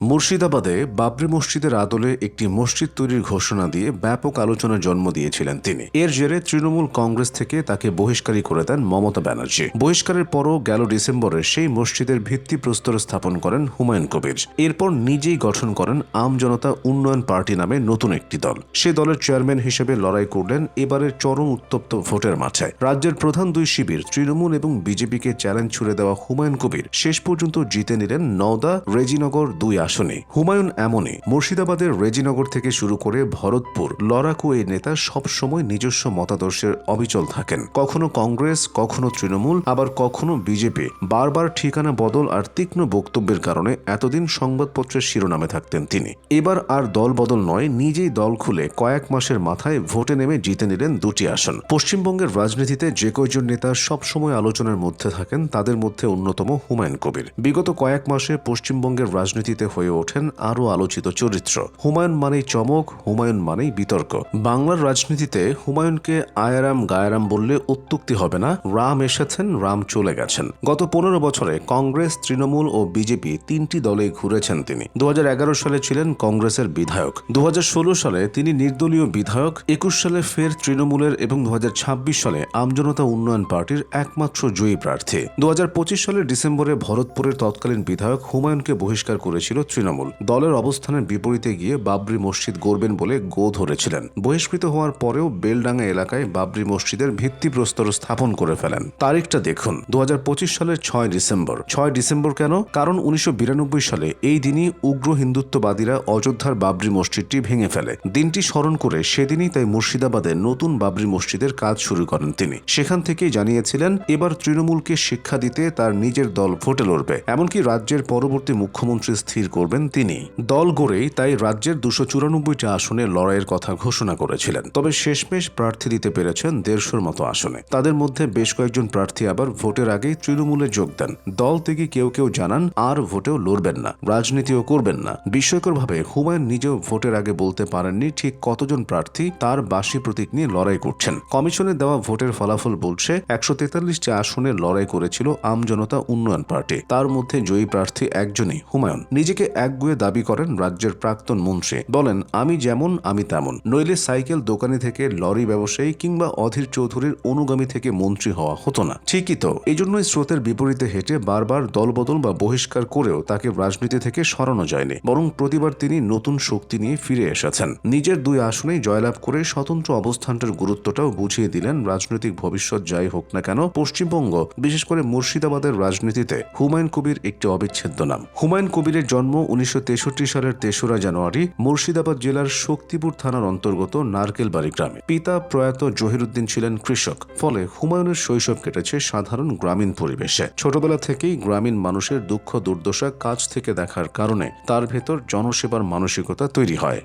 মুর্শিদাবাদে বাবরি মসজিদের আদলে একটি মসজিদ তৈরির ঘোষণা দিয়ে ব্যাপক আলোচনার জন্ম দিয়েছিলেন তিনি। এর জেরে তৃণমূল কংগ্রেস থেকে তাকে বহিষ্কারই করে দেন মমতা ব্যানার্জি। বহিষ্কারের পরও গেল ডিসেম্বরে সেই মসজিদের ভিত্তিপ্রস্তর স্থাপন করেন হুমায়ুন কবির। এরপর নিজেই গঠন করেন আম জনতা উন্নয়ন পার্টি নামে নতুন একটি দল। সে দলের চেয়ারম্যান হিসেবে লড়াই করলেন এবারের চরম উত্তপ্ত ভোটের মাঠে। রাজ্যের প্রধান দুই শিবির তৃণমূল এবং বিজেপিকে চ্যালেঞ্জ ছুড়ে দেওয়া হুমায়ুন কবির শেষ পর্যন্ত জিতে নিলেন নওদা রেজিনগর 2 আসনে। হুমায়ুন এমনই, মুর্শিদাবাদের রেজিনগর থেকে শুরু করে ভরতপুর লড়াকু এই নেতা সবসময় নিজস্ব মতাদর্শের অবিচল থাকেন। কখনো কংগ্রেস, কখনো তৃণমূল, আবার কখনো বিজেপি। বারবার ঠিকানা বদল আর তীক্ষ্ণ বক্তব্যের কারণে এতদিন সংবাদপত্রের শিরোনামে থাকতেন তিনি। এবার আর দল বদল নয়, নিজেই দল খুলে কয়েক মাসের মাথায় ভোটে নেমে জিতে নিলেন 2টি আসন। পশ্চিমবঙ্গের রাজনীতিতে যে কয়জন নেতা সবসময় আলোচনার মধ্যে থাকেন তাদের মধ্যে অন্যতম হুমায়ুন কবির। বিগত কয়েক মাসে পশ্চিমবঙ্গের রাজনীতিতে হয়ে ওঠেন আরও আলোচিত চরিত্র। হুমায়ুন মানেই চমক, হুমায়ুন মানেই বিতর্ক। বাংলার রাজনীতিতে হুমায়ুনকে আয়ারাম গায়ারাম বললে অত্যুক্তি হবে না। রাম এসেছেন, রাম চলে গেছেন। গত 15 বছরে কংগ্রেস, তৃণমূল ও বিজেপি 3টি দলে ঘুরেছেন তিনি। 2011 সালে ছিলেন কংগ্রেসের বিধায়ক, 2016 সালে তিনি নির্দলীয় বিধায়ক, 21 সালে ফের তৃণমূলের এবং 2026 সালে আমজনতা উন্নয়ন পার্টির একমাত্র জয়ী প্রার্থী। 2025 সালের ডিসেম্বরে ভরতপুরের তৎকালীন বিধায়ক হুমায়ুনকে বহিষ্কার করেছিল তৃণমূল। দলের অবস্থানের বিপরীতে গিয়ে বাবরি মসজিদ গড়বেন বলে গো ধরেছিলেন। বহিষ্কৃত হওয়ার পরেও বেলডাঙ্গা এলাকায় বাবরি মসজিদের ভিত্তিপ্রস্তর স্থাপন করে ফেলেন। তারিখটা দেখুন, 2025 সালের 6 ডিসেম্বর। 6 ডিসেম্বর কেন? কারণ 1992 সালে এই দিনই উগ্র হিন্দুত্ববাদীরা অযোধ্যার বাবরি মসজিদটি ভেঙে ফেলে। দিনটি স্মরণ করে সেদিনই তাই মুর্শিদাবাদে নতুন বাবরি মসজিদের কাজ শুরু করেন তিনি। সেখান থেকেই জানিয়েছিলেন এবার তৃণমূলকে শিক্ষা দিতে তার নিজের দল ভোটে লড়বে, এমনকি রাজ্যের পরবর্তী মুখ্যমন্ত্রী স্থির করবেন তিনি। দল গড়েই তাই রাজ্যের 294টি আসনে লড়াইয়ের কথা ঘোষণা করেছিলেন। তবে শেষমেশ প্রার্থী দিতে পেরেছেন 150-র মতো আসনে। তাদের মধ্যে বেশ কয়েকজন প্রার্থী আবার ভোটের আগেই তৃণমূলে যোগ দেন। দল থেকে কেউ কেউ জানান আর ভোটেও লড়বেন না, রাজনীতিও করবেন না। বিস্ময়করভাবে হুমায়ুন নিজেও ভোটের আগে বলতে পারেননি ঠিক কতজন প্রার্থী তার বাসি প্রতীক নিয়ে লড়াই করছেন। কমিশনে দেওয়া ভোটের ফলাফল বলছে 143টি আসনে লড়াই করেছিল আমজনতা উন্নয়ন পার্টি। তার মধ্যে জয়ী প্রার্থী একজনই, হুমায়ুন। নিজেকে একগুঁয়ে দাবি করেন রাজ্যের প্রাক্তন মন্ত্রী। বলেন, আমি যেমন আমি তেমন, নইলে সাইকেল দোকানি থেকে লরি ব্যবসায়ী কিংবা অধীর চৌধুরীর অনুগামী থেকে মন্ত্রী হওয়া হতো না। ঠিকই তো, এই জন্যই স্রোতের বিপরীতে হেঁটে বারবার দলবদল বা বহিষ্কার করেও তাকে রাজনীতি থেকে সরানো যায়নি, বরং প্রতিবার তিনি নতুন শক্তি নিয়ে ফিরে এসেছেন। নিজের 2 আসনেই জয়লাভ করে স্বতন্ত্র অবস্থানটার গুরুত্বটাও বুঝিয়ে দিলেন। রাজনৈতিক ভবিষ্যৎ যাই হোক না কেন, পশ্চিমবঙ্গ, বিশেষ করে মুর্শিদাবাদের রাজনীতিতে হুমায়ুন কবির একটি অবিচ্ছেদ্য নাম। হুমায়ুন কবিরের জন্ম 1963 সালের 3রা জানুয়ারি মুর্শিদাবাদ জেলার শক্তিপুর থানার অন্তর্গত নারকেলবাড়ি গ্রামে। পিতা প্রয়াত জহিরুদ্দিন ছিলেন কৃষক, ফলে হুমায়ুনের শৈশব কেটেছে সাধারণ গ্রামীণ পরিবেশে। ছোটবেলা থেকেই গ্রামীণ মানুষের দুঃখ দুর্দশা কাছ থেকে দেখার কারণে তার ভেতর জনসেবার মানসিকতা তৈরি হয়।